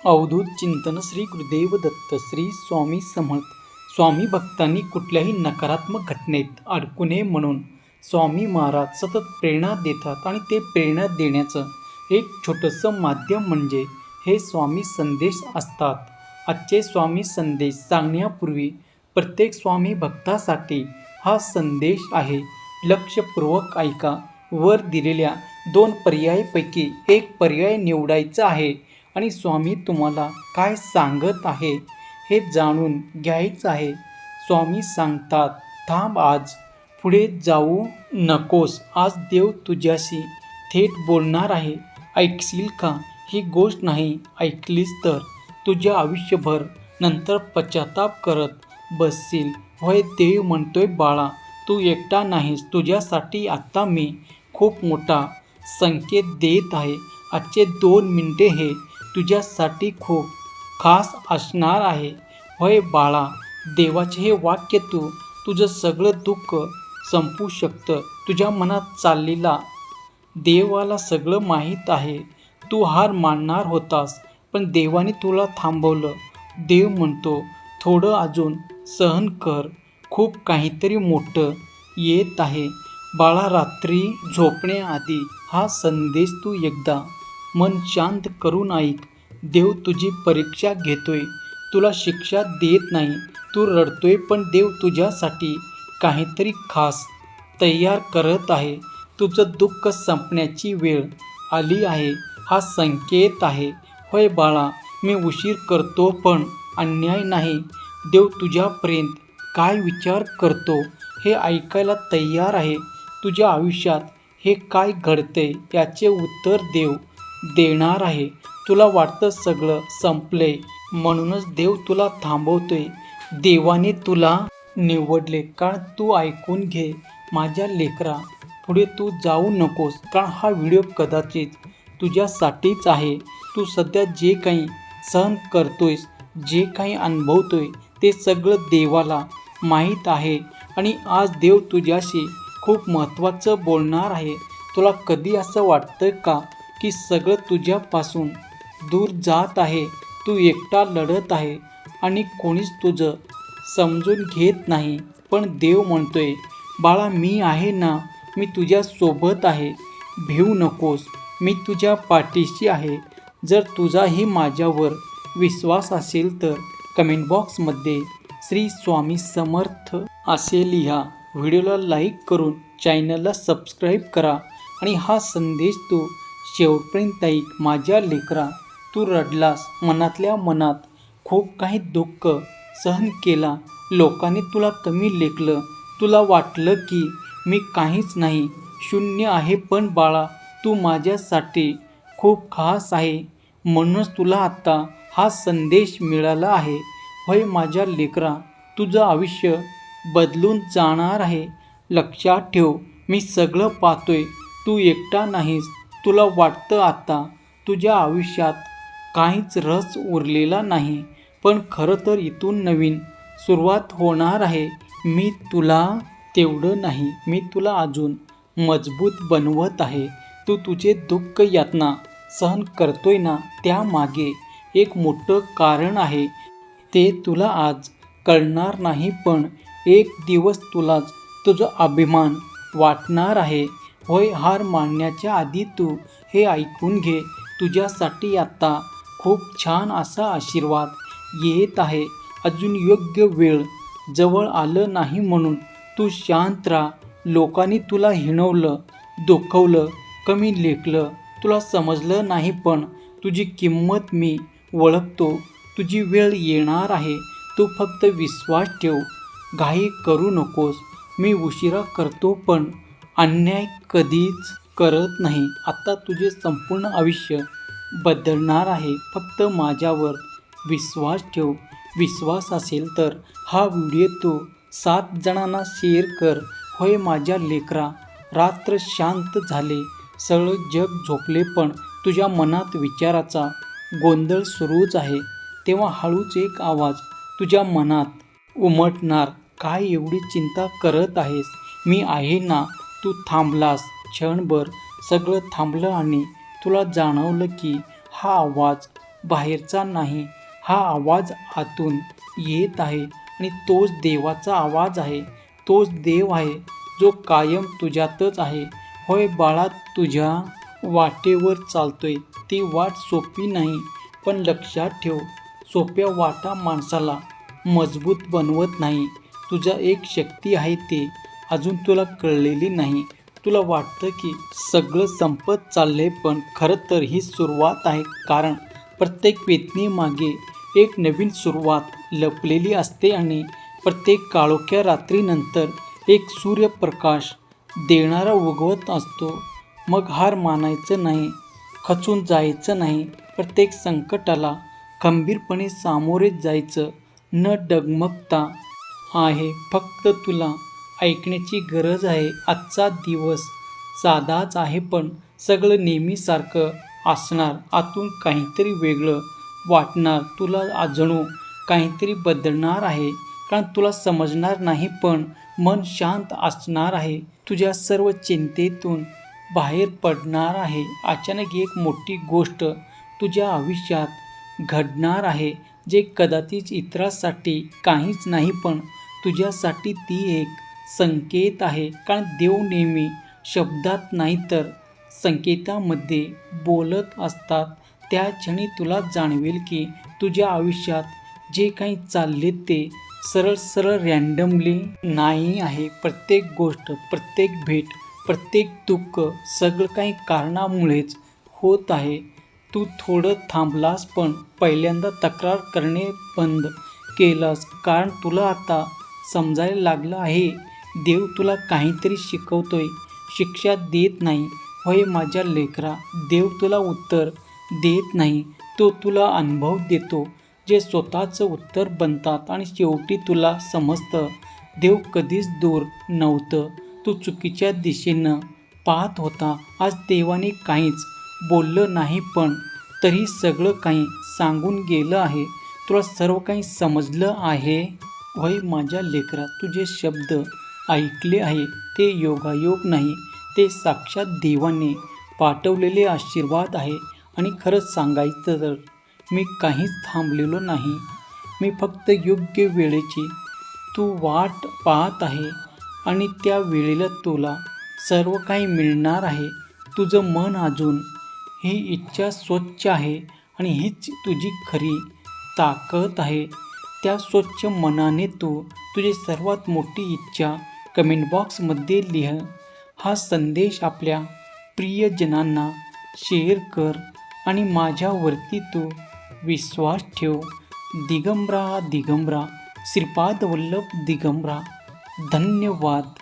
अवधूत चिंतन श्री गुरुदेव दत्त श्री स्वामी समर्थ. स्वामी भक्तांनी कुठल्याही नकारात्मक घटनेत अडकू नये म्हणून स्वामी महाराज सतत प्रेरणा देतात आणि ते प्रेरणा देण्याचं एक छोटंसं माध्यम म्हणजे हे स्वामी संदेश असतात. आजचे स्वामी संदेश सांगण्यापूर्वी प्रत्येक स्वामी भक्तासाठी हा संदेश आहे. लक्षपूर्वक ऐका. वर दिलेल्या 2 पर्यायापैकी एक पर्याय निवडायचा आहे आणि स्वामी तुम्हाला काय सांगत आहे हे जाणून घ्यायचं आहे. स्वामी सांगतात, थांब, आज पुढे जाऊ नकोस. आज देव तुझ्याशी थेट बोलणार आहे. ऐकशील का? ही गोष्ट नाही ऐकलीस तर तुझ्या आयुष्यभर नंतर पश्चाताप करत बसशील. होय, देव म्हणतोय, बाळा, तू एकटा नाहीस. तुझ्यासाठी आत्ता मी खूप मोठा संकेत देत आहे. आजचे 2 मिनिटे हे तुझ्यासाठी खूप खास असणार आहे. होय बाळा, देवाचे हे वाक्य तुझं सगळं दुःख संपू शकतं. तुझ्या मनात चाललेला देवाला सगळं माहीत आहे. तू हार मानणार होतास, पण देवाने तुला थांबवलं. देव म्हणतो, थोडं अजून सहन कर, खूप काहीतरी मोठं येत आहे. बाळा, रात्री झोपण्याआधी हा संदेश तू एकदा मन शांत करून ऐक. देव तुझी परीक्षा घेतोय, तुला शिक्षा देत नाही. तू रडतोय, पण देव तुझ्यासाठी काहीतरी खास तयार करत आहे. तुझं दुःख संपण्याची वेळ आली आहे, हा संकेत आहे. होय बाळा, मी उशीर करतो पण अन्याय नाही. देव तुझ्यापर्यंत काय विचार करतो हे ऐकायला तयार आहे. तुझ्या आयुष्यात हे काय घडतंय याचे उत्तर देव देणार आहे. तुला वाटतं सगळं संपलंय म्हणूनच देव तुला थांबवतोय. देवाने तुला निवडले, कारण तू ऐकून घे माझ्या लेकरा, पुढे तू जाऊ नकोस, कारण हा व्हिडिओ कदाचित तुझ्यासाठीच आहे. तू सध्या जे काही सहन करतोयस, जे काही अनुभवतोय ते सगळं देवाला माहीत आहे आणि आज देव तुझ्याशी खूप महत्त्वाचं बोलणार आहे. तुला कधी असं वाटतं का की सगळं तुझ्यापासून दूर जात आहे? तू एकटा लढत आहे आणि कोणीच तुझं समजून घेत नाही. पण देव म्हणतोय, बाळा, मी आहे ना, मी तुझ्या सोबत आहे. भिवू नकोस, मी तुझ्या पाठीशी आहे. जर तुझाही माझ्यावर विश्वास असेल तर कमेंट बॉक्समध्ये श्री स्वामी समर्थ असे लिहा. व्हिडिओला लाईक करून चॅनलला सबस्क्राईब करा आणि हा संदेश तू शेवटपर्यंत ऐक. माझ्या लेकरा, तू रडलास, मनातल्या मनात खूप काही दुःख सहन केला. लोकांनी तुला कमी लेखलं, तुला वाटलं की मी काहीच नाही, शून्य आहे. पण बाळा, तू माझ्यासाठी खूप खास आहे, म्हणूनच तुला आत्ता हा संदेश मिळाला आहे. होय माझ्या लेकरा, तुझं आयुष्य बदलून जाणार आहे. लक्षात ठेव, मी सगळं पाहतोय. तू एकटा नाहीस. तुला वाटतं आता तुझ्या आयुष्यात काहीच रस उरलेला नाही, पण खरं तर इथून नवीन सुरुवात होणार आहे. मी तुला तेवढं नाही, मी तुला अजून मजबूत बनवत आहे. तू तुझे दुःख यातना सहन करतोय ना, त्यामागे एक मोठं कारण आहे. ते तुला आज कळणार नाही, पण एक दिवस तुलाच तुझा अभिमान वाटणार आहे. होय, हार मानण्याच्या आधी तू हे ऐकून घे. तुझ्यासाठी आता खूप छान असा आशीर्वाद येत आहे. अजून योग्य वेळ जवळ आलं नाही म्हणून तू शांत राहा. लोकांनी तुला हिणवलं, दुखवलं, कमी लेखलं, तुला समजलं नाही, पण तुझी किंमत मी ओळखतो. तुझी वेळ येणार आहे. तू फक्त विश्वास ठेव, घाई करू नकोस. मी उशिरा करतो पण अन्याय कधीच करत नाही. आता तुझे संपूर्ण आयुष्य बदलणार आहे. फक्त माझ्यावर विश्वास ठेव. विश्वास असेल तर हा व्हिडिओ तू 7 जणांना शेअर कर. होय माझ्या लेकरा, रात्र शांत झाले, सगळं जग झोपले, पण तुझ्या मनात विचाराचा गोंधळ सुरूच आहे. तेव्हा हळूच एक आवाज तुझ्या मनात उमटणार, काय एवढी चिंता करत आहेस? मी आहे ना. तू थांबलास, क्षणभर सगळं थांबलं आणि तुला जाणवलं की हा आवाज बाहेरचा नाही. हा आवाज आतून येत आहे आणि तोच देवाचा आवाज आहे. तोच देव आहे जो कायम तुझ्यातच आहे. होय बाळा, तुझ्या वाटेवर चालतोय. ती वाट सोपी नाही, पण लक्षात ठेव, सोप्या वाटा माणसाला मजबूत बनवत नाही. तुझा एक शक्ती आहे ते अजून तुला कळलेली नाही. तुला वाटतं की सगळं संपत चाललंय, पण खरं तर ही सुरुवात आहे. कारण प्रत्येक वेदनेमागे एक नवीन सुरुवात लपलेली असते आणि प्रत्येक काळोख्या रात्रीनंतर एक सूर्यप्रकाश देणारा उगवत असतो. मग हार मानायचं नाही, खचून जायचं नाही. प्रत्येक संकटाला खंबीरपणे सामोरे जायचं, न डगमगता आहे. फक्त तुला ऐकण्याची गरज आहे. आजचा दिवस साधाच आहे, पण सगळं नेहमीसारखं असणार. आतून काहीतरी वेगळं वाटणार तुला. जणू काहीतरी बदलणार आहे. कारण तुला समजणार नाही, पण मन शांत असणार आहे. तुझ्या सर्व चिंतेतून बाहेर पडणार आहे. अचानक एक मोठी गोष्ट तुझ्या आयुष्यात घडणार आहे, जे कदाचित इतरांसाठी काहीच नाही, पण तुझ्यासाठी ती एक संकेत आहे. कारण देव नेहमी शब्दात नाही तर संकेतामध्ये बोलत असतात. त्या क्षणी तुला जाणवेल की तुझ्या आयुष्यात जे काही चालले ते सरळ सरळ रँडमली नाही आहे. प्रत्येक गोष्ट, प्रत्येक भेट, प्रत्येक दुःख, सगळं काही कारणामुळेच होत आहे. तू थोडं थांबलास, पण पहिल्यांदा तक्रार करणे बंद केलंस. कारण तुला आता समजायला लागलं आहे, देव तुला काहीतरी शिकवतोय, शिक्षा देत नाही. होय माझ्या लेकरा, देव तुला उत्तर देत नाही, तो तुला अनुभव देतो, जे स्वतःचं उत्तर बनतात. आणि शेवटी तुला समजतं, देव कधीच दूर नव्हतं, तू चुकीच्या दिशेनं पाहत होता. आज देवाने काहीच बोललं नाही, पण तरी सगळं काही सांगून गेलं आहे. तुला सर्व काही समजलं आहे. होय माझ्या लेकरा, तुझे शब्द ऐकले आहे. ते योगायोग नाही, ते साक्षात देवाने पाठवलेले आशीर्वाद आहे. आणि खरंच सांगायचं तर मी काहीच थांबलेलो नाही. मी फक्त योग्य वेळेची तू वाट पाहत आहे आणि त्या वेळेला तुला सर्व काही मिळणार आहे. तुझं मन अजून ही इच्छा स्वच्छ आहे आणि हीच तुझी खरी ताकद आहे. त्या स्वच्छ मनाने तू तुझी सर्वात मोठी इच्छा कमेंट बॉक्समध्ये लिह. हा संदेश आपल्या प्रियजनांना शेअर कर आणि माझ्यावरती तू विश्वास ठेव. दिगंबरा दिगंबरा, श्रीपाद वल्लभ दिगंबरा. धन्यवाद.